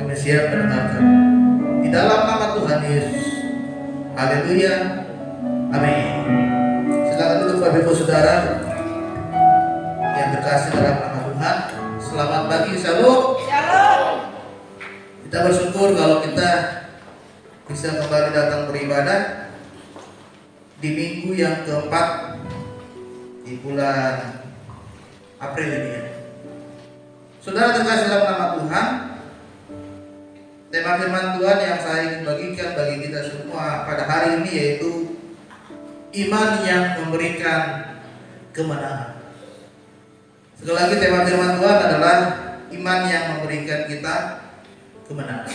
Kami siap mendengarkan di dalam nama Tuhan Yesus. Haleluya. Amin. Silakan duduk Bapak Ibu Saudara yang terkasih dalam nama Tuhan. Selamat pagi, Shalom. Shalom. Kita bersyukur kalau kita bisa kembali datang beribadah di minggu yang keempat di bulan April ini ya. Saudara terkasih dalam nama Tuhan, tema firman Tuhan yang saya ingin bagikan bagi kita semua pada hari ini yaitu iman yang memberikan kemenangan. Sekali lagi tema firman Tuhan adalah iman yang memberikan kita kemenangan.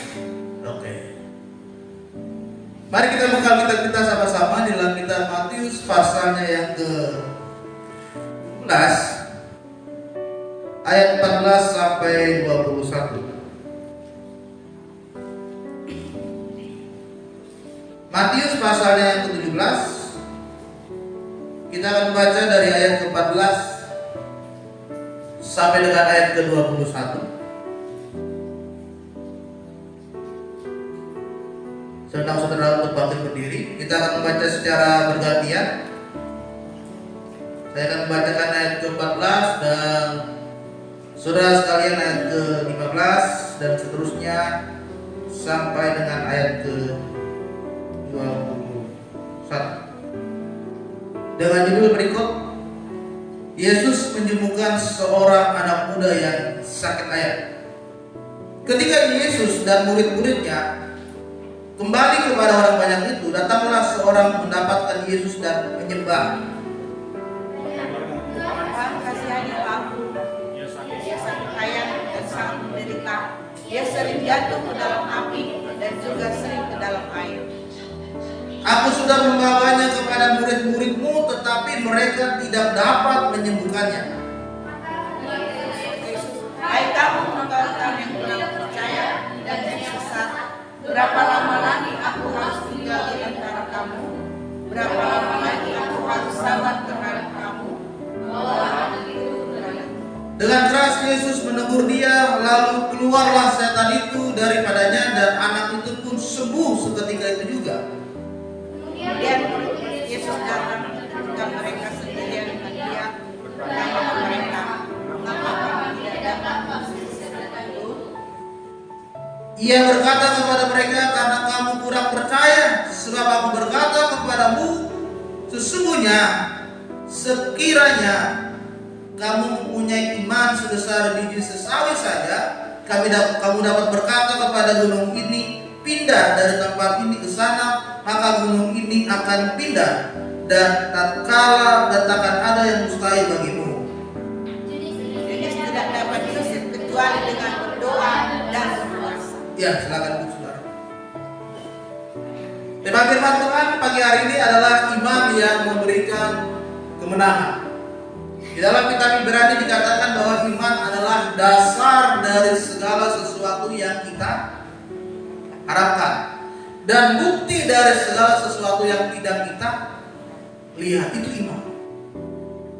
Oke. Mari kita buka kitab kita sama-sama di dalam kitab Matius pasalnya yang ke-11 ayat 14 sampai 21. Matius pasalnya yang ke-17, kita akan baca dari ayat ke-14 sampai dengan ayat ke-21. Sedang saudara untuk bangkit berdiri, kita akan membaca secara bergantian. Saya akan membacakan ayat ke-14 dan saudara sekalian ayat ke-15 dan seterusnya sampai dengan ayat ke-21. Dengan judul berikut, Yesus menyembuhkan seorang anak muda yang sakit ayak. Ketika Yesus dan murid-muridnya kembali kepada orang banyak itu, datanglah seorang mendapatkan Yesus dan menyembah. Tuhan, kasihani aku. Dia sakit ayak dan sangat menderita. Dia sering jatuh ke dalam api dan juga sering ke dalam air. Aku sudah membawanya kepada murid-muridmu, tetapi mereka tidak dapat menyembuhkannya. Hai kamu orang yang kurang percaya dan yang sesat, berapa lama lagi aku harus tinggal di antara kamu? Berapa lama lagi aku harus sabar terhadap kamu? Dengan keras Yesus menegur dia, lalu keluarlah setan itu daripadanya dan anak itu pun sembuh seketika itu juga. Kemudian Yesus datang dan mereka sendirian dengan dia, berkata mereka, mengapa kamu tidak dapat mengusir setan itu? Ia berkata kepada mereka, karena kamu kurang percaya, sebab aku berkata kepadamu, sesungguhnya sekiranya kamu mempunyai iman sebesar biji sesawi saja, kamu dapat berkata kepada gunung ini, pindah dari tempat ini ke sana, maka gunung ini akan pindah, dan tatkala takkan ada yang mustahil bagimu. Jenis tidak dapat diusir kecuali dengan berdoa dan berpuasa. Ya, silakan Bu Saudara. Tema firman Tuhan pagi hari ini adalah iman yang memberikan kemenangan. Di dalam kitab Ibrani dikatakan bahwa iman adalah dasar dari segala sesuatu yang kita harapkan dan bukti dari segala sesuatu yang tidak kita lihat. Itu iman.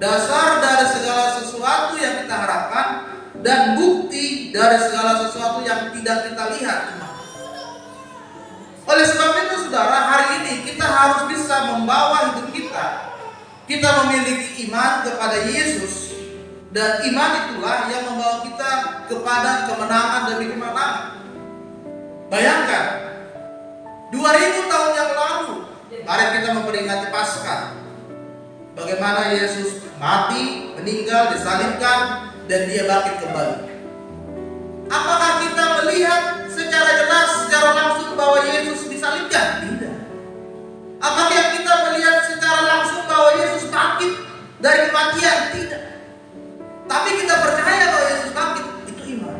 Dasar dari segala sesuatu yang kita harapkan dan bukti dari segala sesuatu yang tidak kita lihat. Oleh sebab itu saudara, hari ini kita harus bisa membawa hidup kita. Kita memiliki iman kepada Yesus, dan iman itulah yang membawa kita kepada kemenangan demi kemenangan. Bayangkan 2000 tahun yang lalu, mari kita memperingati Paskah. Bagaimana Yesus mati, meninggal, disalibkan, dan dia bangkit kembali. Apakah kita melihat secara jelas, secara langsung bahwa Yesus disalibkan? Tidak. Apakah kita melihat secara langsung bahwa Yesus bangkit dari kematian? Tidak. Tapi kita percaya bahwa Yesus bangkit. Itu iman.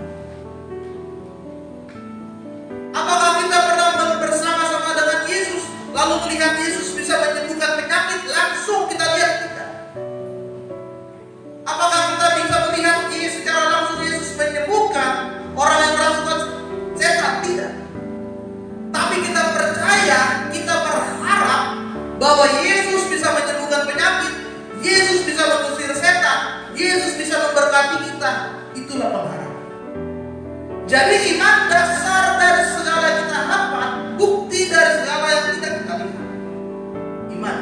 Apakah kita pernah bersama-sama dengan Yesus lalu melihat Yesus bisa menyembuhkan penyakit? Langsung kita lihat tidak. Apakah kita bisa melihat secara langsung Yesus menyembuhkan orang yang merasukan setan? Tidak. Tapi kita percaya, kita berharap bahwa Yesus bisa menyembuhkan penyakit, Yesus bisa mengusir setan, Yesus bisa memberkati kita. Itulah pengharapan. Jadi iman dasar dari segala yang tidak kita lihat. Iman.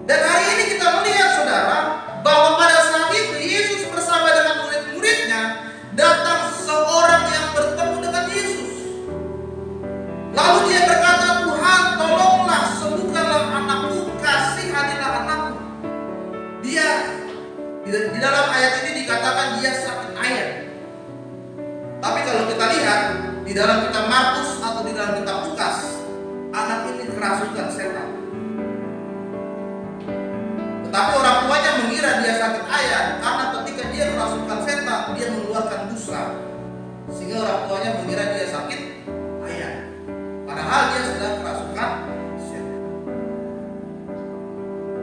Dan hari ini kita melihat saudara bahwa pada saat itu Yesus bersama dengan murid-muridnya datang seorang yang bertemu dengan Yesus. Lalu dia berkata, Tuhan tolonglah, sembuhkanlah anakku, kasihanilah anakku. Dia di dalam ayat ini dikatakan dia sakit ayan. Tapi kalau kita lihat di dalam kitab Markus atau di dalam kitab Lukas, anak ini kerasukan setan. Tetapi orang tuanya mengira dia sakit ayan karena ketika dia kerasukan setan, dia mengeluarkan busa. Sehingga orang tuanya mengira dia sakit ayan. Padahal dia sedang kerasukan setan.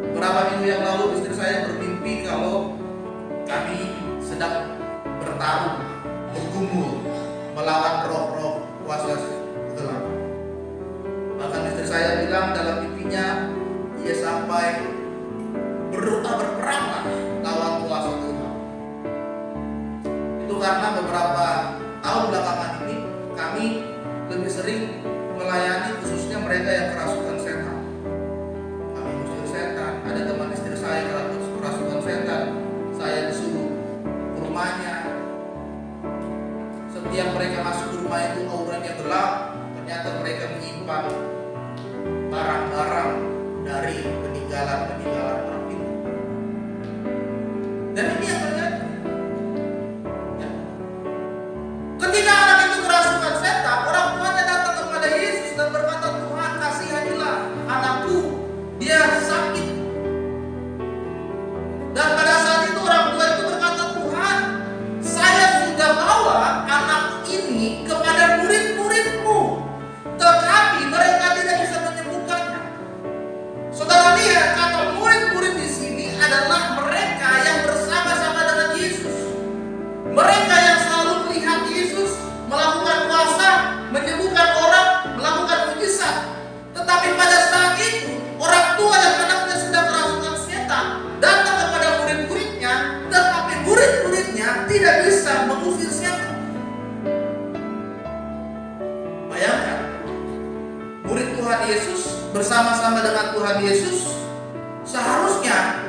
Beberapa minggu yang lalu istri saya bermimpi kalau kami sedang bertarung, bergumul, melawan roh-roh kuasa gelap. Bahkan istri saya bilang dalam mimpinya ia sampai berdoa berperanglah lawan kuasa gelap. Itu karena beberapa tahun belakangan ini kami lebih sering melayani khususnya mereka yang kerasukan setan. Kami mengusir setan. Ada teman istri saya kerasukan setan, saya disuruh ke rumahnya. Setiap mereka masuk ke rumah itu auranya gelap. Ternyata mereka menyimpan barang-barang dari peninggalan orang itu. Dan ini yang terjadi. Ya. Ketika anak itu kerasukan setan, orang tuanya datang kepada Yesus dan berkata, Tuhan kasihanilah anakku, dia sakit. Dan pada saat itu orang tua itu berkata, Tuhan, saya sudah bawa anak ini kepada murid-murid-Mu, tetapi mereka tidak bisa menyembuhkannya. Saudara lihat, kata murid-murid di sini adalah mereka yang bersama-sama dengan Yesus. Mereka yang selalu melihat Yesus melakukan kuasa, menyembuhkan orang, melakukan mujizat. Tetapi pada saat itu, orang tua yang anaknya sedang kerasukan setan datang kepada murid-muridnya, tetapi murid-muridnya tidak bisa mengusir setan. Bayangkan, murid Tuhan Yesus bersama-sama dengan Tuhan Yesus, seharusnya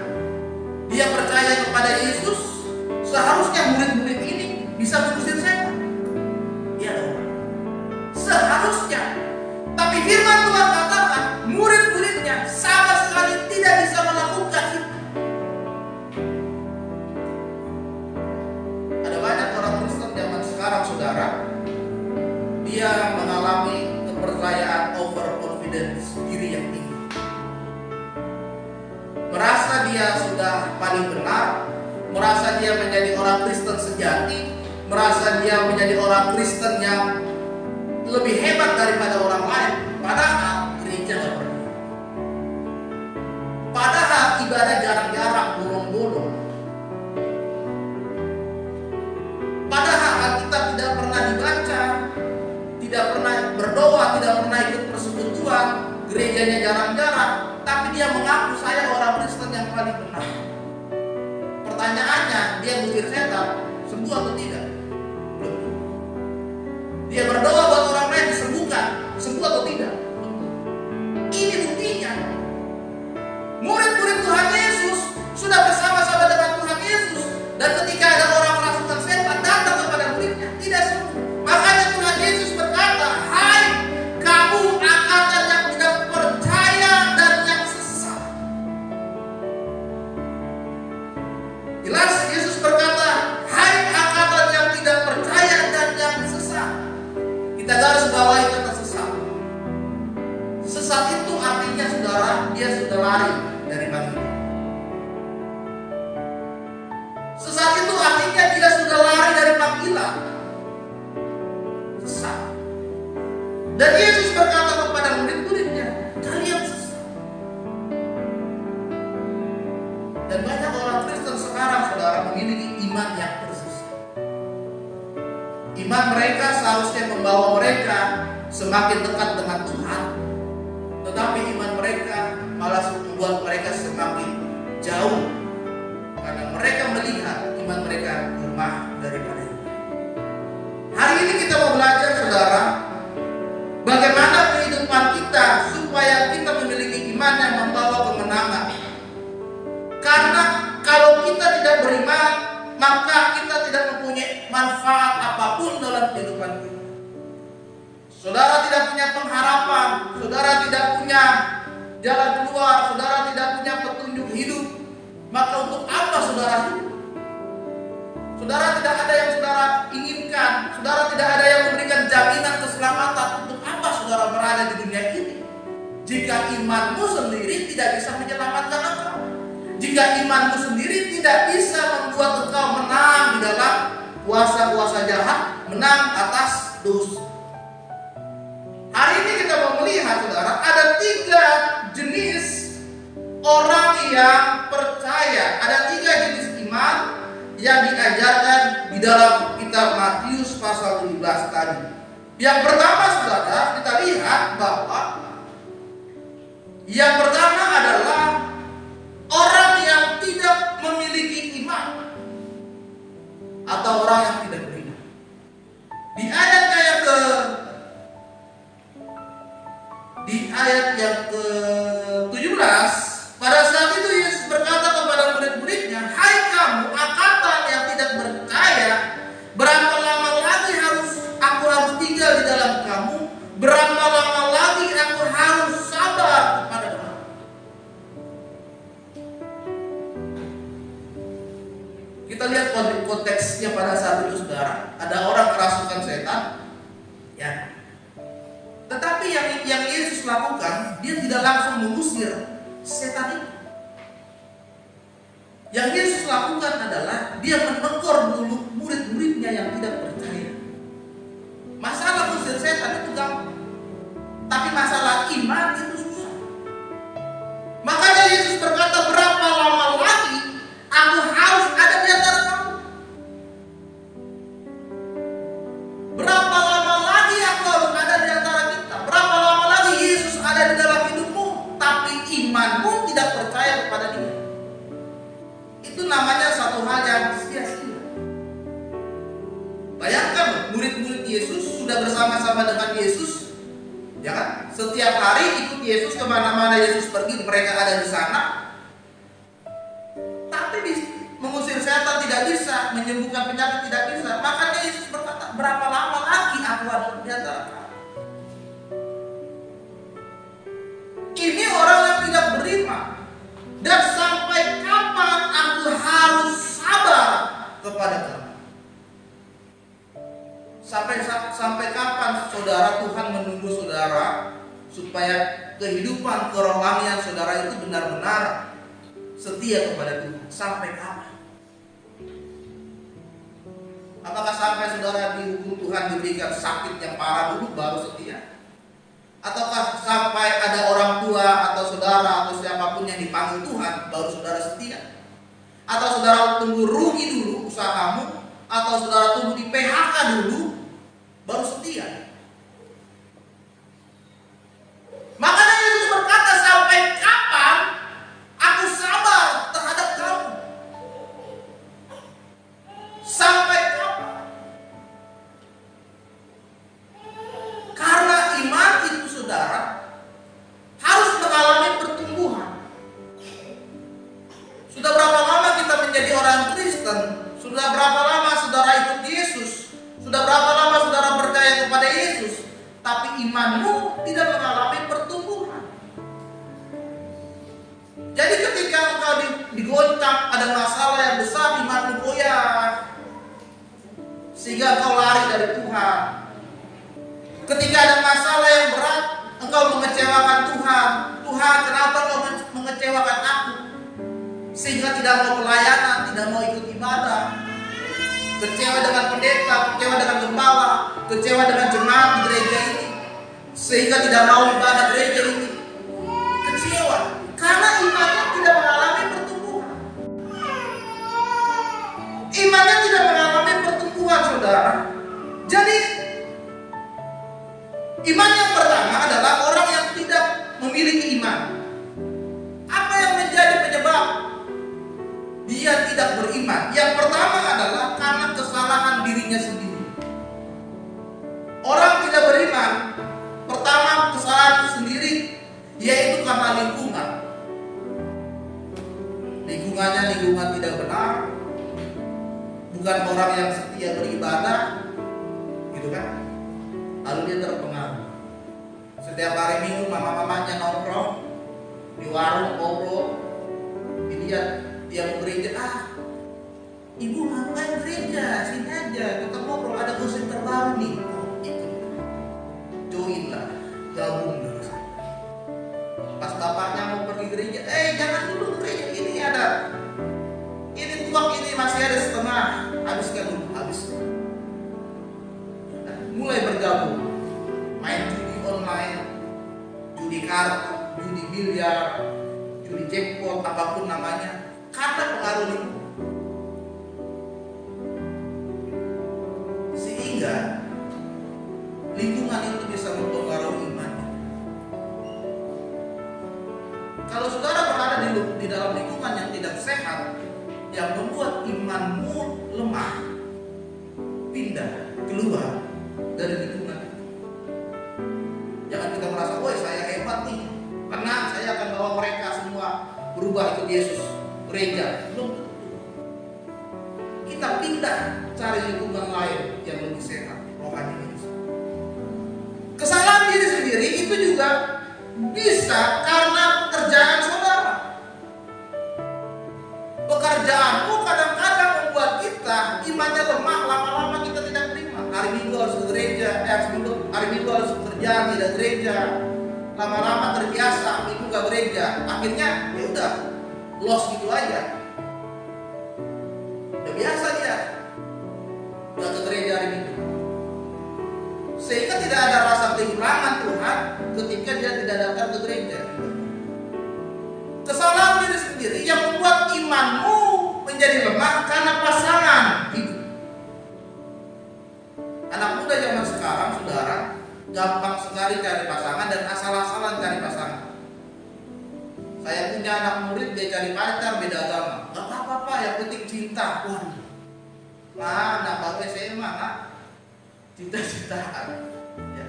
dia percaya kepada Yesus, seharusnya murid-murid ini bisa mengusir setan. Iya dong. Seharusnya. Tapi firman Tuhan katakan murid-muridnya sama sekali tidak bisa melakukan itu. Ada banyak orang Kristen zaman sekarang saudara, dia mengalami kepercayaan overconfidence, diri yang tinggi. Merasa dia sudah paling benar, merasa dia menjadi orang Kristen sejati, merasa dia menjadi orang Kristen yang lebih hebat daripada orang lain. Padahal gereja gak pernah. Padahal ibadah jarang-jarang, bolong-bolong. Padahal Alkitab tidak pernah dibaca, tidak pernah berdoa, tidak pernah ikut persekutuan, gerejanya jarang-jarang, tapi dia mengaku saya orang Kristen yang paling benar. Pertanyaannya, dia ngusir setan, sembuh atau tidak? Belum. Dia berdoa buat orang lain disembuhkan, sembuh atau tidak? Belum. Ini buktinya. Murid-murid Tuhan Yesus sudah bersama-sama dengan Tuhan Yesus, dan ketika ada orang kerasukan setan datang kepada muridnya, tidak sembuh. Makanya Tuhan Yesus berkata, hai kamu angkatan yang tidak percaya dan yang sesat. Jelas Yesus berkata, hai angkatan yang tidak percaya dan yang sesat. Kita garis bawahi kata sesat. Sesat itu artinya saudara, dia sudah lari dari panggilan. Sesat itu artinya dia sudah lari dari panggilan. Sesat. Dan Yesus berkata kepada murid-muridnya, kalian sesat. Dan banyak orang Kristen sekarang saudara memiliki iman yang tersesat. Iman mereka seharusnya membawa mereka semakin dekat dengan Tuhan, tetapi iman mereka malah membuat mereka semakin jauh, karena mereka melihat iman mereka lemah daripada itu. Hari ini kita mau belajar saudara, bagaimana kehidupan pengharapan, saudara tidak punya jalan keluar, saudara tidak punya petunjuk hidup, maka untuk apa saudara hidup? Saudara tidak ada yang saudara inginkan, saudara tidak ada yang memberikan jaminan keselamatan. Untuk apa saudara berada di dunia ini? Jika imanmu sendiri tidak bisa menyelamatkan engkau, jika imanmu sendiri tidak bisa membuat engkau menang di dalam kuasa-kuasa jahat, menang atas dosa. Hari ini kita mau melihat saudara, ada 3 jenis orang yang percaya, ada 3 jenis iman yang diajarkan di dalam kitab Matius pasal 17 tadi. Yang pertama saudara, kita lihat bahwa yang pertama adalah orang yang tidak memiliki iman atau orang yang tidak beriman. Di ayat yang ke-17, pada saat itu Yesus berkata kepada murid-muridnya, "Hai kamu angkatan yang tidak percaya, berapa lama lagi aku harus tinggal di dalam kamu? Berapa lama lagi aku harus sabar kepada kamu?" Kita lihat konteksnya pada saat itu saudara. Ada orang kerasukan setan, ya. Tetapi yang Yesus lakukan, dia tidak langsung mengusir setan itu. Yang Yesus lakukan adalah dia menegur dulu murid-muridnya yang tidak percaya. Masalah mengusir setan itu gampang, tapi masalah iman itu susah. Makanya Yesus berkata, "Berapa lama lagi aku harus ada di antara kamu? Berapa lama lagi aku harus ada di antara kita? Berapa lama lagi Yesus ada di dalam hidupmu, tapi imanmu tidak percaya kepada Dia?" Itu namanya satu hal yang sia-sia. Bayangkan murid-murid Yesus sudah bersama-sama dengan Yesus, ya kan? Setiap hari ikut Yesus kemana-mana Yesus pergi, mereka ada di sana. Tapi mengusir setan tidak bisa, menyembuhkan penyakit tidak bisa. Makanya Yesus berkata, "Berapa lama lagi aku ada di antara kamu?" Ini orang yang tidak beriman. Dan sampai kapan aku harus sabar kepada kamu? Sampai kapan saudara Tuhan menunggu saudara supaya kehidupan kerohanian saudara itu benar-benar setia kepada Tuhan? Sampai kapan? Apakah sampai saudara dihukum Tuhan diberikan sakit yang parah dulu baru setia? Ataukah sampai ada orang tua atau saudara atau siapapun yang dipanggil Tuhan baru saudara setia? Atau saudara tunggu rugi dulu usahamu, atau saudara tunggu di PHK dulu baru setia? Makanya Yesus berkata, "Sampai kapan aku sabar terhadap kamu?" Sampai kapan? Karena iman itu saudara harus mengalami pertumbuhan. Sudah berapa lama kita menjadi orang Kristen? Sudah berapa lama saudara ikut Yesus? Sudah berapa lama saudara percaya kepada Yesus? Tapi imanmu tidak mengalami pertumbuhan. Jadi ketika engkau digoncang, ada masalah yang besar, imanmu goyah, sehingga engkau lari dari Tuhan. Ketika ada masalah yang berat, engkau mengecewakan Tuhan. "Tuhan, kenapa engkau mengecewakan aku?" Sehingga tidak mau pelayanan, tidak mau ikut ibadah. Kecewa dengan pendeta, kecewa dengan gembala, kecewa dengan jemaat di gereja ini, sehingga tidak mau ibadah gereja ini. Kecewa karena imannya tidak mengalami pertumbuhan. Imannya tidak mengalami pertumbuhan saudara. Jadi iman yang pertama adalah orang yang tidak memiliki iman. Apa yang menjadi penyebab dia tidak beriman? Yang pertama adalah karena kesalahan dirinya sendiri. Orang tidak beriman, pertama kesalahan sendiri, yaitu karena lingkungan. Lingkungannya lingkungan tidak benar, bukan orang yang setia beribadah, gitu kan? Lalu dia terpengaruh. Setiap hari Minggu mama-mamanya nongkrong di warung ngobrol, dilihat dia mau gereja, ibu ngapain gereja, sini aja kita ngobrol, ada gosip terbaru nih. Ikut, join lah, gabung dulu. Pas bapaknya mau pergi gereja, jangan dulu gereja, ini tuak ini masih ada setengah, habiskan dulu, habis. Mulai bergabung, main judi online, judi kartu, judi biliar, judi jackpot, apapun namanya, karena pengaruh lingkungan. Sehingga lingkungan itu bisa mempengaruhi iman. Kalau saudara berada di dalam lingkungan yang tidak sehat, yang membuat imanmu lemah, pindah keluar dari lingkungan itu. Jangan kita merasa, woi saya hebat nih, tenang saya akan bawa mereka semua berubah ikut Yesus, gereja. Belum tentu. Kita pindah cari lingkungan lain yang lebih sehat, rohani. Kesalahan diri sendiri itu juga bisa karena pekerjaan saudara. Pekerjaanmu kadang-kadang membuat kita imannya lemah, lama-lama kita tidak terima. Hari Minggu harus ke gereja, hari Minggu harus kerja, tidak gereja. Lama-lama terbiasa, Minggu gak gereja. Akhirnya ya udah, lost gitu aja. Udah biasa dia gak ke gereja hari Minggu. Sehingga tidak ada rasa kehilangan Tuhan ketika dia tidak datang ke gereja. Kesalahan diri sendiri yang membuat imanmu menjadi lemah karena pasangan hidup. Anak muda zaman sekarang, saudara, gampang sekali cari pasangan dan asal-asalan cari pasangan. Saya punya anak murid, dia cari pacar beda agama. Gak apa-apa, yang penting cinta. Waduh, anak bagai SMA, cinta-cintaan. Ya.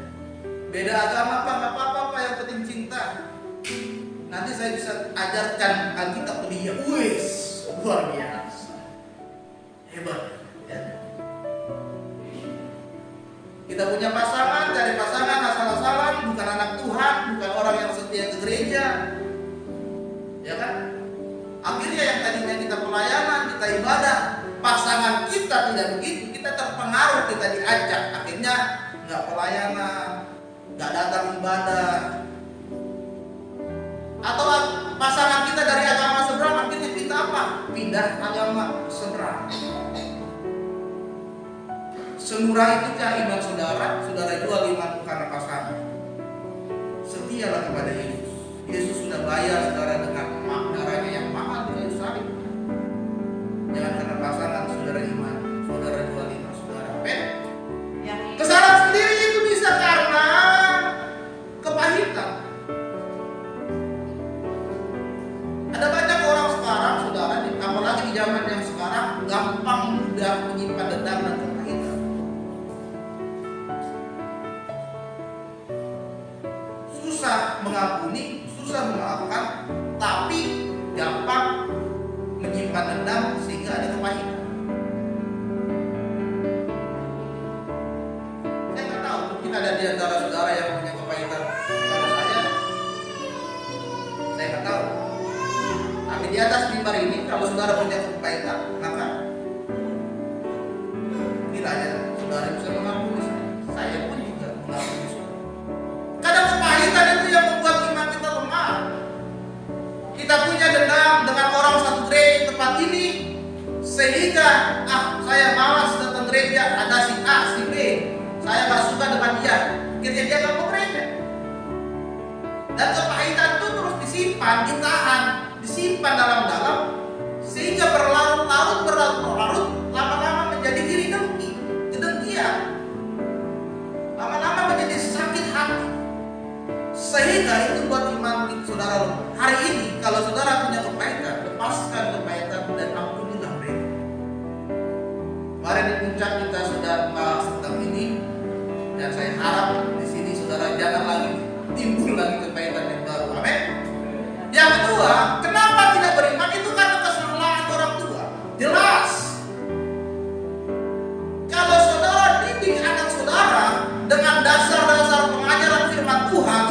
Beda agama Pak, gak apa-apa, yang penting cinta. Nanti saya bisa ajarkan Alkitab ke dia. Wis, luar biasa, hebat. Ya. Kita punya pasangan, cari pasangan asal-asalan, bukan anak Tuhan, bukan orang yang setia ke gereja, ya kan? Akhirnya yang tadinya kita pelayanan, kita ibadah, pasangan kita tidak begitu, kita terpengaruh, kita diajak, akhirnya nggak pelayanan, nggak datang ibadah. Atau pasangan kita dari agama seberang, akhirnya kita apa? Pindah agama seberang. Semurah itukah iman saudara? Saudara jual imanmu karena pasangan. Setialah kepada Yesus. Yesus sudah bayar saudara dengan darahnya yang mahal di kayu salib. Jangan karena pasangan saudara iman, saudara jual iman saudara. Amen. Kesalahan sendiri itu bisa karena kepahitan. Ada banyak orang sekarang, saudara, apalagi di zaman yang sekarang, gampang mudah menyimpan dendam dan kepahitan. Susah mengampuni, susah memaafkan, tapi gampang menyimpan dendam sehingga ada kepahitan. Saya nggak tahu, mungkin ada di antara saudara yang punya kepahitan kepada saya nggak tahu. Tapi di atas mimbar ini, kalau saudara punya kepahitan, maka kiranya saudara bisa mengampuni saya. Saya pun juga mengampuni saudara. Kadang kepahitan itu yang membuat iman kita lemah. Kita punya dendam dengan orang satu gereja tempat ini, sehingga saya malas datang gereja, ada si A, si B, saya gak suka dengan dia, akhirnya dia gak mau gereja. Dan kepahitan itu terus disimpan, ditahan, disimpan dalam-dalam, sehingga berlarut-larut, lama-lama menjadi iri dengki, kedengkian, lama-lama menjadi sakit hati, sehingga itu buat iman saudara lemah. Hari ini kalau saudara punya kepahitan, lepaskan kepahitan dan ampunilah mereka. Kemarin di puncak kita sudah membahas tentang ini, dan saya harap di sini saudara jangan lagi timbul lagi kepahitan yang baru. Amin. Yang kedua, kenapa tidak beriman? Itu karena kesalahan orang tua. Jelas. Kalau saudara didik anak saudara dengan dasar-dasar pengajaran firman Tuhan,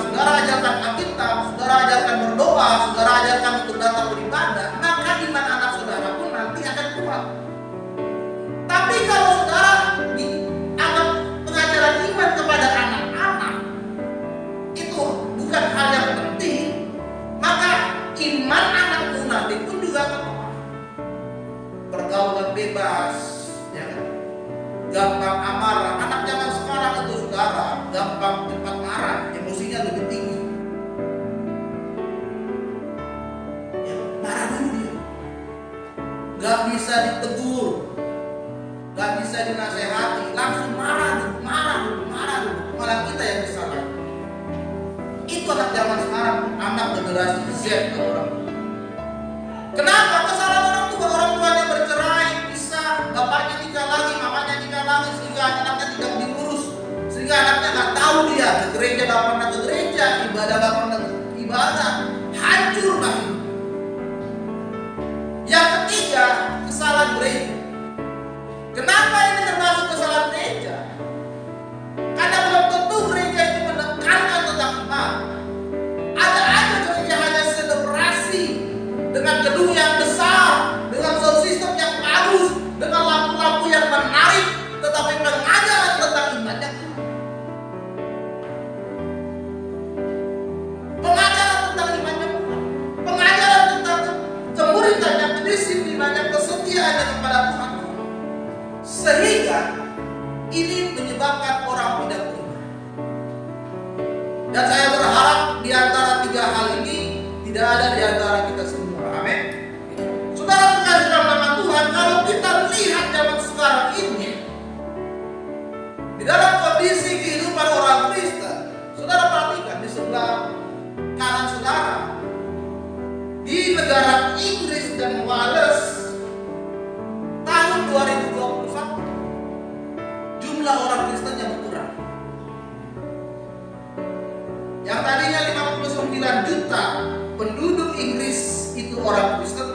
Z ke orang tua. Kenapa? Kesalahan orang tua. Orang tuanya bercerai, pisah, bapaknya nikah lagi, mamanya nikah lagi, sehingga anaknya tidak diurus, sehingga anaknya nggak tahu dia ke gereja, nggak pernah ke gereja, ibadah nggak pernah ibadah, hancur lah. Yang ketiga, kesalahan gereja. Kenapa ini termasuk kesalahan gereja? Karena belum tentu gereja itu menekankan tentang iman. Ada aja gereja hanya selebrasi dengan gedung yang besar, dengan sound system yang bagus, dengan lampu-lampu yang menarik, tetapi pengajaran tentang imannya kurang. Pengajaran tentang imannya kurang. Pengajaran tentang kemuridannya, kedisiplinannya, kesetiaannya kepada Tuhan kurang. Sehingga ini menyebabkan orang tidak beriman. Dan saya berharap di antara tiga hal ini tidak ada di antara kita semua. Amin. Saudara terkasih dalam nama Tuhan, kalau kita lihat zaman sekarang ini, di dalam kondisi kehidupan orang Kristen, saudara perhatikan di sebelah kanan saudara, di negara Inggris dan Wales, tahun 2021, jumlah orang Kristen yang berkurang. Yang tadinya 59 juta penduduk Inggris itu orang Kristen,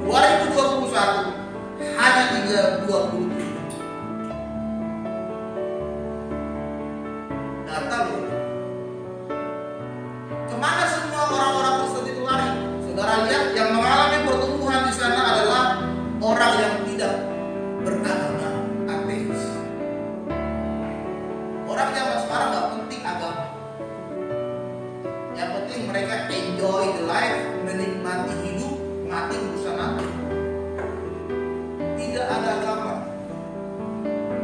2021 hanya 20 juta. Data loh. Kemana semua orang-orang Kristen itu lari? Saudara lihat, yang mengalami pertumbuhan di sana adalah orang yang tidak beragama, ateis. Orang zaman sekarang nggak penting agama. Yang penting mereka enjoy the life, menikmati hidup, mati urusan nanti. Tidak ada agama.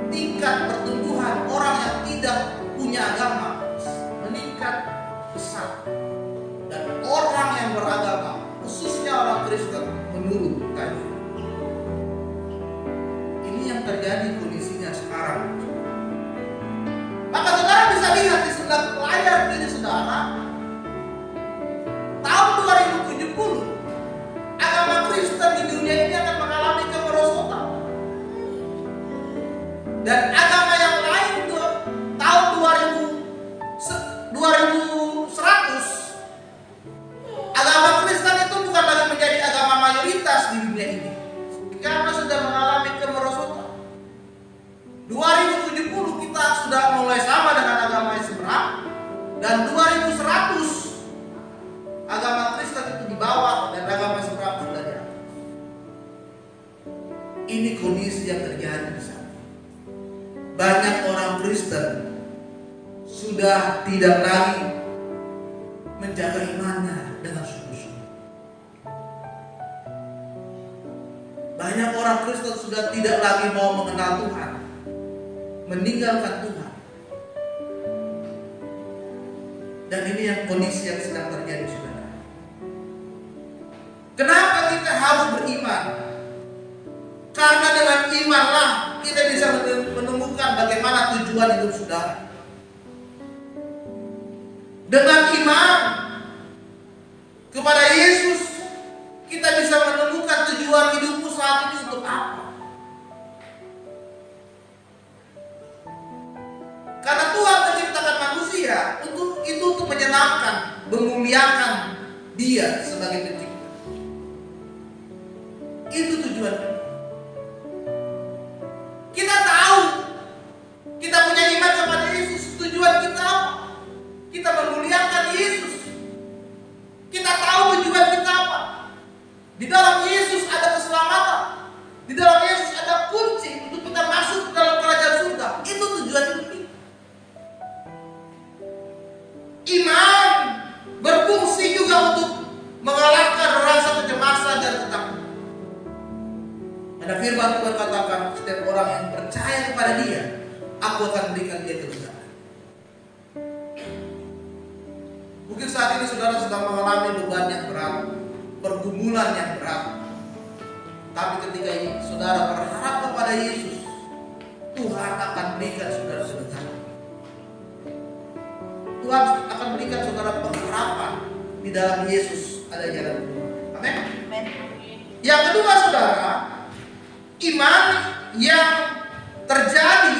Tingkat pertumbuhan orang yang tidak punya agama meningkat besar. Dan orang yang beragama, khususnya orang Kristen, menurun tadi. Ini yang terjadi kondisinya sekarang. Maka saudara bisa lihat di sebelah layar ini saudara, tahun 2070 agama Kristen di dunia ini akan mengalami kemerosotan. Dan agama yang lain tuh tahun 2100 agama Kristen itu bukan lagi menjadi agama mayoritas di dunia ini, karena sudah mengalami kemerosotan. 2070 kita sudah mulai sama dengan agama Islam, dan 2100 agama Kristen itu di bawah dan agama Islam sudah di atas. Ini kondisi yang terjadi di sana. Banyak orang Kristen sudah tidak lagi menjaga imannya dengan sungguh-sungguh. Banyak orang Kristen sudah tidak lagi mau mengenal Tuhan, meninggalkan Tuhan. Dan ini yang kondisi yang sedang terjadi, saudara. Kenapa kita harus beriman? Karena dengan imanlah kita bisa menemukan bagaimana tujuan hidup saudara. Dengan iman kepada Yesus, kita bisa menemukan tujuan hidupmu saat ini untuk apa. Karena Tuhan menciptakan manusia untuk menyenangkan, memuliakan Dia sebagai pencipta. Itu tujuannya. Kita tahu, kita punya iman kepada Yesus. Tujuan kita apa? Kita memuliakan Yesus. Kita tahu tujuan kita apa. Di dalam Yesus ada keselamatan. Di dalam Yesus ada kunci untuk kita masuk ke dalam kerajaan surga. Itu tujuan hidup kita. Iman berfungsi juga untuk mengalahkan rasa kecemasan dan ketakutan. Ada firman Tuhan katakan, setiap orang yang percaya kepada Dia, aku akan berikan dia kebenaran. Mungkin saat ini saudara sedang mengalami beban yang berat, pergumulan yang berat. Tapi ketika ini saudara berharap kepada Yesus, Tuhan akan berikan saudara kebenaran. Tuhan akan berikan saudara pengharapan di di dalam Yesus ada jalan keluar. Amin. Amin. Yang kedua, saudara, iman yang terjadi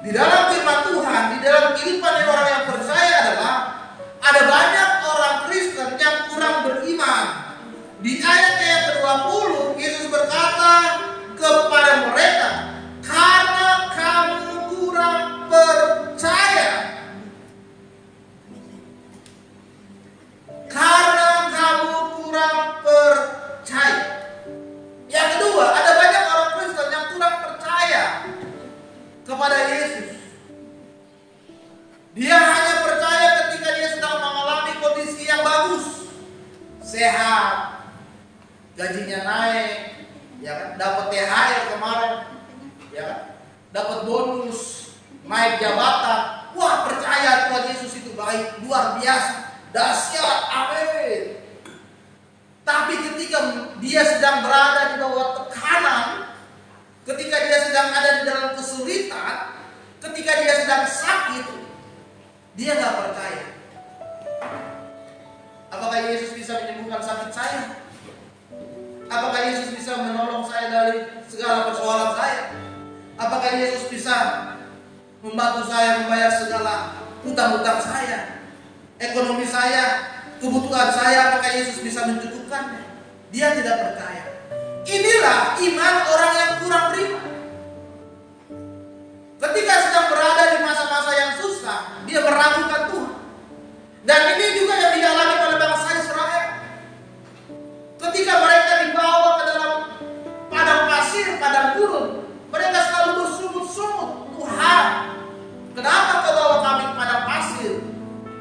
di dalam firman Tuhan, di dalam kehidupan orang yang percaya adalah ada banyak orang Kristen yang kurang beriman. Di ayat yang ke-20, Yesus berkata kepada mereka, karena kamu kurang percaya. Karena kamu kurang percaya. Yang kedua, ada banyak orang Kristen yang kurang percaya kepada Yesus. Dia hanya percaya ketika dia sedang mengalami kondisi yang bagus, sehat, gajinya naik, ya kan? Dapat THR kemarin, ya kan? Dapat bonus, naik jabatan. Wah, percaya Tuhan Yesus itu baik, luar biasa, dahsyat, amin. Tapi ketika dia sedang berada di bawah tekanan, ketika dia sedang ada di dalam kesulitan, ketika dia sedang sakit, dia nggak percaya. Apakah Yesus bisa menyembuhkan sakit saya? Apakah Yesus bisa menolong saya dari segala persoalan saya? Apakah Yesus bisa membantu saya membayar segala hutang-hutang saya, ekonomi saya, kebutuhan saya? Apakah Yesus bisa mencukupkannya? Dia tidak percaya. Inilah iman orang yang kurang beriman. Ketika sedang berada di masa-masa yang susah, dia meragukan Tuhan. Dan ini juga yang dialami oleh bangsa Israel. Ketika mereka dibawa ke dalam padang pasir, padang gurun, mereka selalu bersungut-sungut, Tuhan, kenapa kau bawa kami ke padang pasir,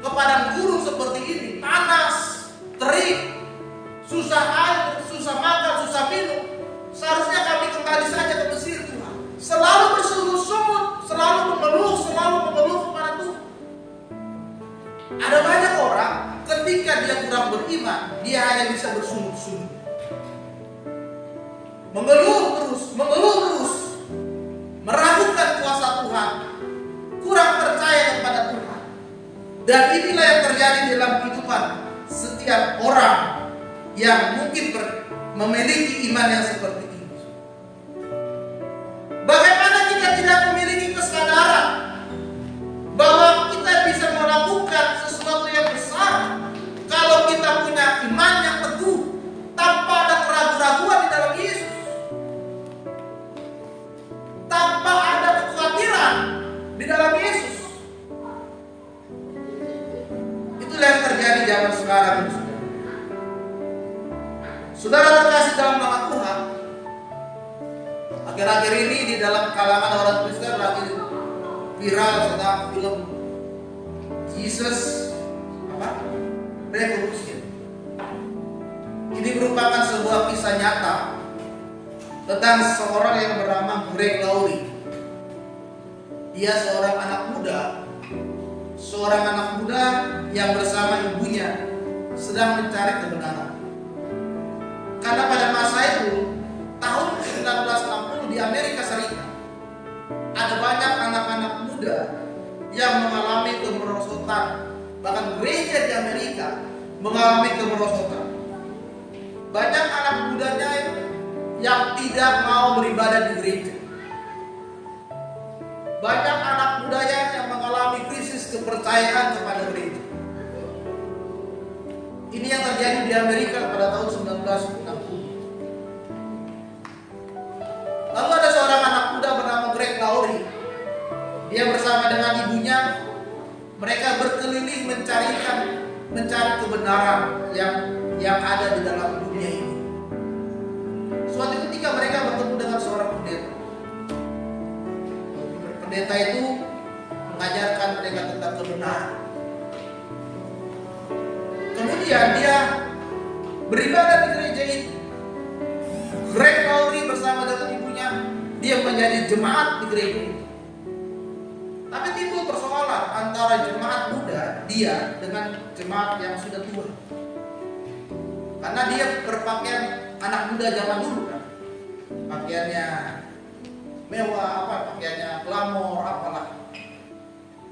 ke padang gurun seperti ini, panas, terik, susah air, susah makan, susah minum. Seharusnya kami kembali saja ke Mesir, Tuhan. Selalu bersungut-sungut, selalu mengeluh kepada Tuhan. Ada banyak orang ketika dia kurang beriman, dia hanya bisa bersungut-sungut, mengeluh terus, meragukan kuasa Tuhan, kurang percaya kepada Tuhan. Dan inilah yang terjadi dalam kehidupan setiap orang yang mungkin memiliki iman yang seperti ini. Bagaimana kita tidak memiliki kesadaran bahwa kita bisa melakukan sesuatu yang besar kalau kita punya iman yang teguh tanpa ada keraguan-raguan di dalam Yesus, tanpa ada kekhawatiran di dalam Yesus. Itulah yang terjadi zaman sekarang ini. Saudara terkasih dalam nama Tuhan, akhir-akhir ini di dalam kalangan orang Kristen lagi viral tentang film Jesus Revolution. Ini merupakan sebuah kisah nyata tentang seorang yang bernama Greg Laurie. Dia seorang anak muda yang bersama ibunya sedang mencari kebenaran. Karena pada masa itu, tahun 1960 di Amerika Serikat, ada banyak anak-anak muda yang mengalami kemerosotan. Bahkan gereja di Amerika mengalami kemerosotan. Banyak anak mudanya yang tidak mau beribadah di gereja. Banyak anak mudanya yang mengalami krisis kepercayaan kepada gereja. Ini yang terjadi di Amerika pada tahun 1960. Lalu ada seorang anak muda bernama Greg Laurie. Dia bersama dengan ibunya, mereka berkeliling mencari kebenaran yang ada di dalam dunia ini. Suatu ketika mereka bertemu dengan seorang pendeta. Pendeta itu mengajarkan mereka tentang kebenaran. Kemudian dia beribadah di gereja itu. Greg Laurie bersama dengan ibunya, dia menjadi jemaat di gereja itu. Tapi timbul persoalan antara jemaat muda dia dengan jemaat yang sudah tua. Karena dia berpakaian anak muda zaman dulu kan. Pakaiannya mewah, pakaiannya glamor, apalah.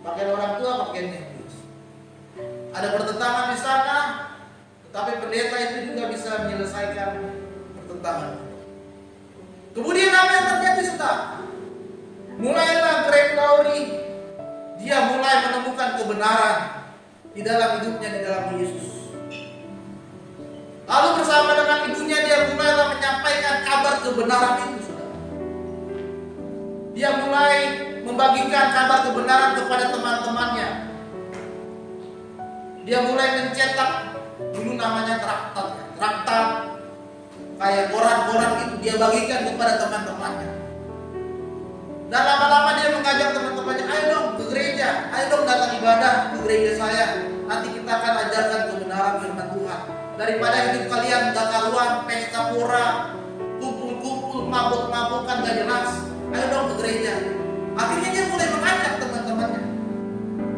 Pakaian orang tua, pakaiannya bagus. Ada pertentangan di sana, pendeta itu juga bisa menyelesaikan pertentangan. Kemudian apa yang terjadi, saudara? Mulailah Greg Laurie, dia mulai menemukan kebenaran di dalam hidupnya, di dalam Yesus. Lalu bersama dengan ibunya dia mulailah menyampaikan kabar kebenaran itu, saudara. Dia mulai membagikan kabar kebenaran kepada teman-temannya. Dia mulai mencetak, dulu namanya traktat, kayak koran-koran itu dia bagikan kepada teman-temannya. Dan lama-lama dia mengajak teman-temannya, ayo dong ke gereja, ayo dong datang ibadah ke gereja saya. Nanti kita akan ajarkan kebenaran firman Tuhan. Daripada hidup kalian gak karuan, pesta pora, kumpul-kumpul, mabuk-mabukan gak jelas, ayo dong ke gereja. Akhirnya dia mulai mengajak teman-temannya.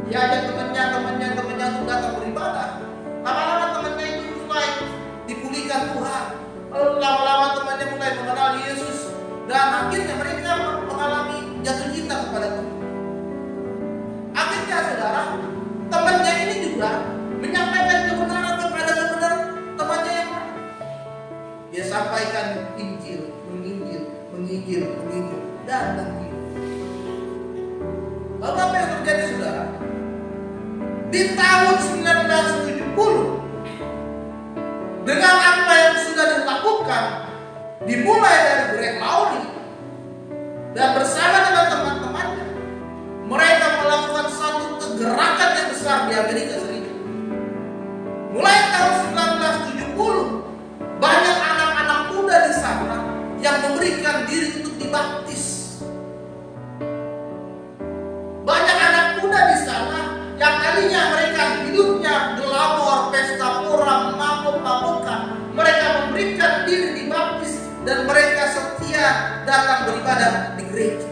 Dia ajak temannya untuk datang beribadah. Lama-lama temannya itu mulai dipulihkan Tuhan. Lalu lama-lama temannya mulai mengenal Yesus. Dan akhirnya mereka mengalami jatuh cinta kepada Tuhan. Akhirnya saudara, temannya ini juga menyampaikan kebenaran kepada temannya yang lain. Dia sampaikan Injil, menginjil, dan menginjil. Lalu apa yang terjadi, saudara? Di tahun 1970, dengan apa yang sudah dilakukan, dimulai dari Greg Laurie dan bersama dengan teman-temannya, mereka melakukan satu kegerakan yang besar di Amerika Serikat. Mulai tahun 1970, banyak anak-anak muda di sana yang memberikan diri untuk dibaptis. Banyak anak muda di sana yang tadinya mereka hidupnya glamor, pesta pora, mabuk-mabukan, mereka memberikan diri dibaptis dan mereka setia datang beribadah di gereja.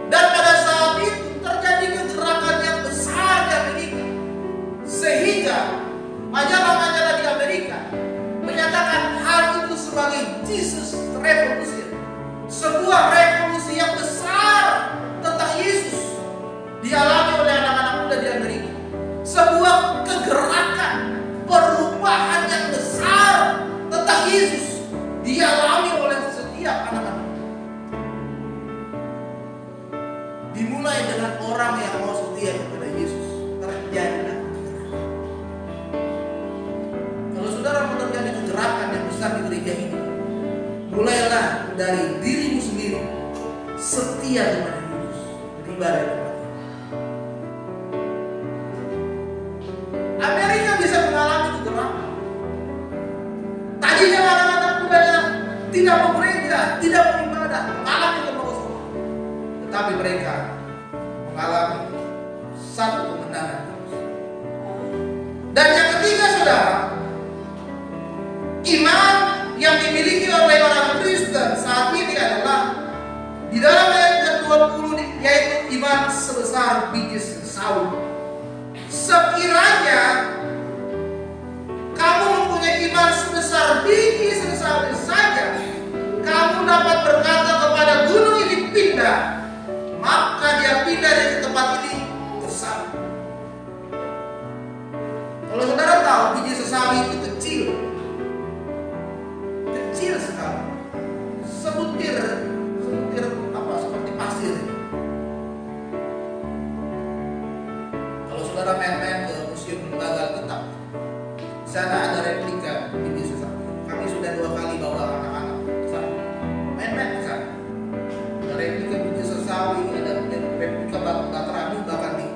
Dan pada saat itu terjadi kegerakan yang besar di Amerika, sehingga majalah-majalah di Amerika menyatakan hal itu sebagai Jesus Revolution, sebuah revolusi yang besar tentang Yesus dialami oleh anak-anak muda di Amerika. Sebuah kegerakan perubahan yang besar tentang Yesus dialami oleh setiap anak-anak. Dimulai dengan orang yang mau setia kepada Yesus, terjadilah kegerakan. Kalau saudara mau terjadi kegerakan yang besar di gereja ini, mulailah dari dirimu sendiri setia kepada Yesus, beribadah kepada. Amerika bisa mengalami kegerakan. Tadinya anak-anak mudanya tidak mau gereja, tidak mau ibadah, mengalami kemerosotan. Tetapi mereka mengalami satu kemenangan. Dan yang ketiga, saudara, iman yang dimiliki oleh orang Kristen saat ini adalah di dalam ayat ke-20, yaitu iman sebesar biji sawi. Sekiranya kamu mempunyai iman sebesar biji sawi saja, kamu dapat berkata kepada gunung ini pindah, maka dia pindah dari tempat ini bersama. Kalau saudara tahu biji sesawi itu kecil sekali, sebutir apa, seperti pasir. Kalau saudara main-main ke Museum Lembaga Alkitab, di sana ada replika biji sesawi. Kami sudah 2 kali bawa anak-anak ke sana, main-main ke sana. Ada replika biji sesawi, ada replika batu Batrami, bahkan di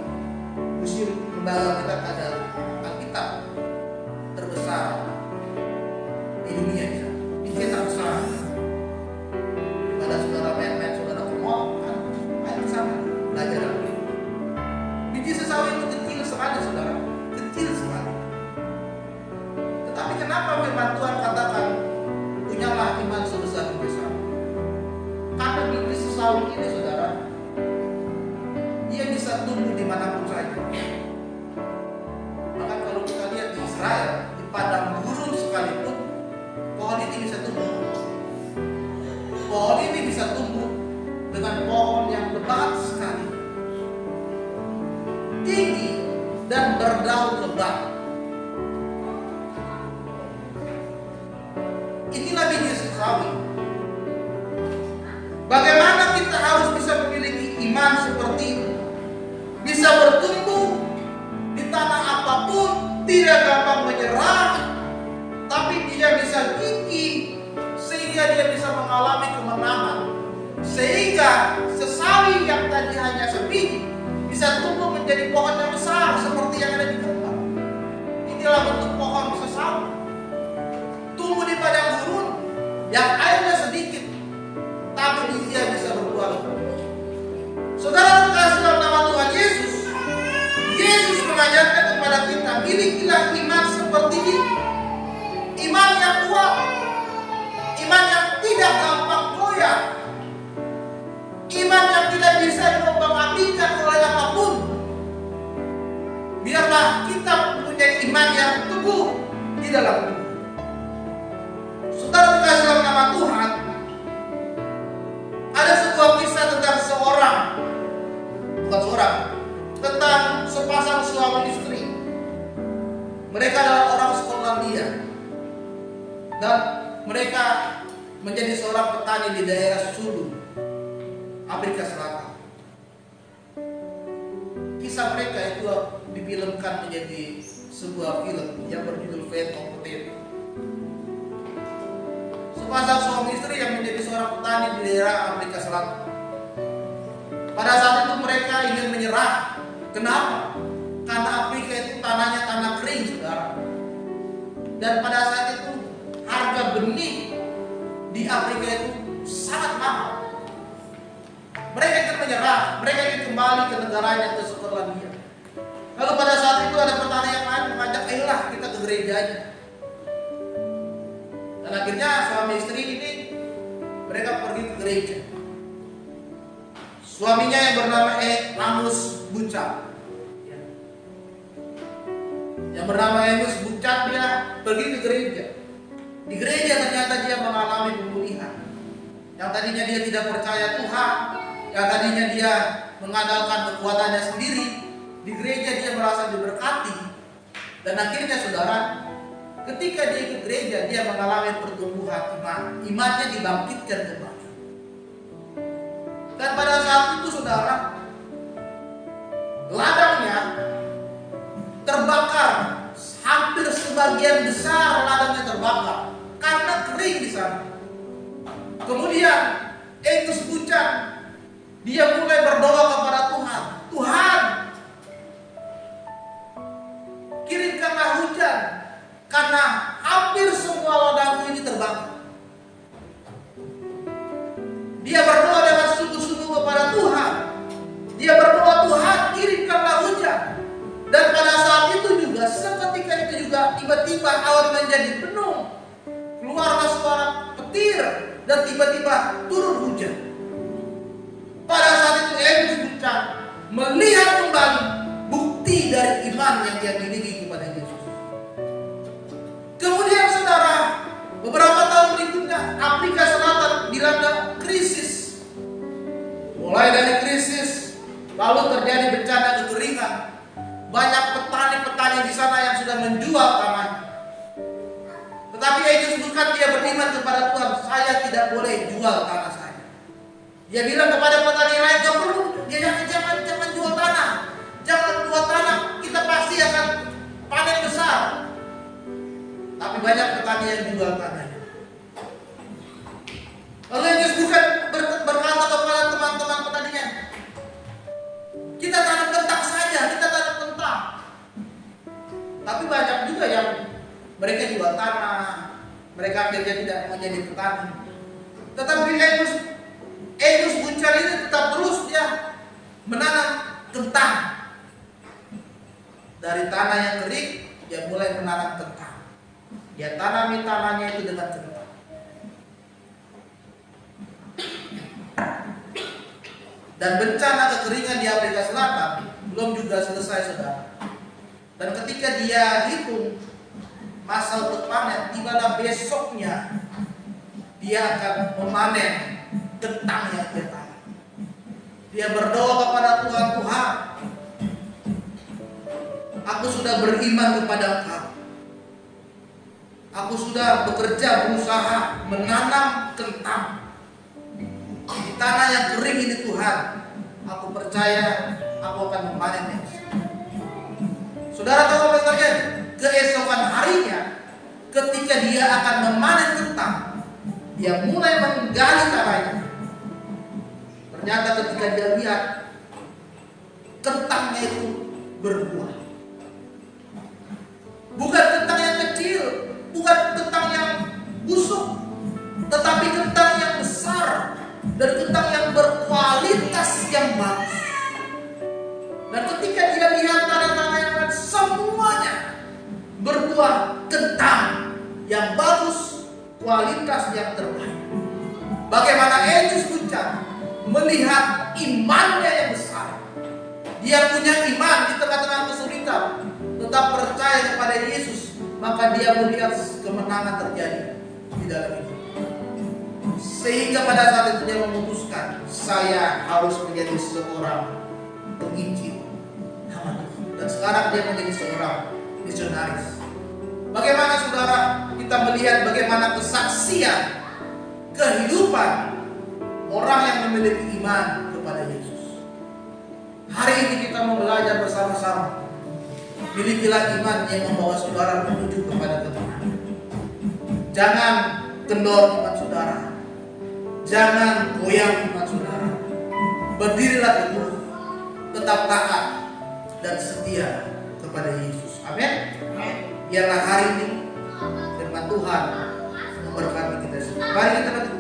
Museum Lembaga Alkitab ada Alkitab terbesar di dunia di sana. Dicetak besar. Pada saudara main-main, saudara ke mall, kan main ke sana, belajar lagi. Biji sesawi itu kecil sekali, saudara, kecil sekali. Tetapi kenapa firman Tuhan katakan punyalah iman sebesar biji sesawi? Karena biji sesawi ini, saudara, dia bisa tumbuh dimanapun saja. Maka kalau kita lihat di Israel, di padang gurun sekalipun, pohon ini bisa tumbuh. Pohon ini bisa tumbuh dengan pohon yang lebat sekali, tinggi dan berdaun lebat. Sehingga sesawi yang tadi hanya sebiji bisa tumbuh menjadi pohon yang besar seperti yang ada di gambar. Inilah bentuk pohon sesawi. Tumbuh di padang gurun yang airnya sedikit, tapi dia bisa berbuah. Saudara terkasih dalam nama Tuhan Yesus, Yesus mengajarkan kepada kita, milikilah iman seperti ini. Iman yang kuat, iman yang tidak gampang goyah, iman yang tidak bisa diombang-ambingkan oleh apapun. Biarlah kita punya iman yang teguh di dalam Tuhan. Saudara terkasih dalam nama Tuhan, ada sebuah kisah tentang tentang sepasang suami istri. Mereka adalah orang Skotlandia dan mereka menjadi seorang petani di daerah Sulu, Afrika Selatan. Kisah mereka itu difilmkan menjadi sebuah film yang berjudul Fate of Potato. Sepasang suami istri yang menjadi seorang petani di daerah Afrika Selatan. Pada saat itu mereka ingin menyerah. Kenapa? Karena Afrika itu tanahnya tanah kering, saudara. Dan pada saat itu harga benih di Afrika itu sangat mahal. Mereka ingin menyerah, mereka ingin kembali ke negaranya, ke Skotlandia. Lalu pada saat itu ada petani yang lain mengajak, ayolah kita ke gerejanya. Dan akhirnya suami istri ini mereka pergi ke gereja. Suaminya yang bernama Amos Buchan. Yang bernama Amos Buchan, dia pergi ke gereja. Di gereja ternyata dia mengalami pemulihan. Yang tadinya dia tidak percaya Tuhan, yang tadinya dia mengandalkan kekuatannya sendiri, di gereja dia merasa diberkati. Dan akhirnya saudara, ketika dia ke gereja, dia mengalami pertumbuhan iman. Imannya dibangkitkan kembali. Dan pada saat itu saudara, ladangnya terbakar. Hampir sebagian besar ladangnya terbakar karena kering di sana. Kemudian Amos Buchan, dia mulai berdoa kepada Tuhan. Tuhan, kirimkanlah hujan karena hampir semua ladang ini terbakar. Dia berdoa dengan sungguh-sungguh kepada Tuhan. Dia berdoa, Tuhan kirimkanlah hujan. Dan pada saat itu juga, seketika itu juga tiba-tiba awan menjadi penuh. Keluarlah suara petir dan tiba-tiba turun hujan. Pada saat itu Amos Buchan melihat kembali bukti dari iman yang dia miliki kepada Yesus. Kemudian saudara, beberapa tahun berikutnya Afrika Selatan dilanda krisis. Mulai dari krisis, lalu terjadi bencana kekeringan. Banyak petani-petani di sana yang sudah menjual tanahnya. Tetapi Amos Buchan dia beriman kepada Tuhan, saya tidak boleh jual tanah saya. Dia bilang kepada petani lain, gak perlu, jangan jual tanah. Jangan jual tanah, kita pasti akan panen besar. Tapi banyak petani yang jual tanahnya. Lalu Amos Buchan berkata kepada teman-teman petaninya, kita tanam kentang saja, kita tanam kentang. Tapi banyak juga yang mereka jual tanah, mereka akhirnya tidak menjadi petani. Tetapi Amos Buchan ini tetap terus dia menanam kentang. Dari tanah yang kering, dia mulai menanam kentang. Dia tanami tanahnya itu dengan kentang. Dan bencana kekeringan di Afrika Selatan belum juga selesai, saudara. Dan ketika dia hitung masa untuk panen, di mana besoknya dia akan memanen kentang yang dia tanam. Dia berdoa kepada Tuhan, Tuhan, aku sudah beriman kepada Engkau. Aku sudah bekerja, berusaha menanam kentang di tanah yang kering ini, Tuhan. Aku percaya aku akan memanennya. Saudara tahu apa yang terjadi? Keesokan harinya, ketika dia akan memanen kentang, dia mulai menggali tanahnya. ternyata ketika dia lihat kentangnya itu berbuah. Bukan kentang yang kecil, bukan kentang yang busuk, tetapi kentang yang besar dan kentang yang berkualitas yang bagus. Dan ketika dia lihat tanda-tanda yang lain, semuanya berbuah kentang yang bagus, kualitas yang terbaik. Bagaimana Elias puncak melihat imannya yang besar. Dia punya iman di tengah-tengah kesulitan, tetap percaya kepada Yesus, maka dia melihat kemenangan terjadi di dalam hidup. Sehingga pada saat itu dia memutuskan, saya harus menjadi seorang penginjil nama Tuhan. Dan sekarang dia menjadi seorang misionaris. Bagaimana saudara kita melihat bagaimana kesaksian kehidupan orang yang memiliki iman kepada Yesus. Hari ini kita mau belajar bersama-sama. Milikilah iman yang membawa saudara menuju kepada kemenangan. Jangan kendor iman saudara. Jangan goyang iman saudara. Berdirilah teguh, tetap taat dan setia kepada Yesus. Amin. Biarlah hari ini firman Tuhan memberkati kita semua. Mari kita berdiri.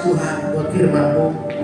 Tuhan buat firman-Mu.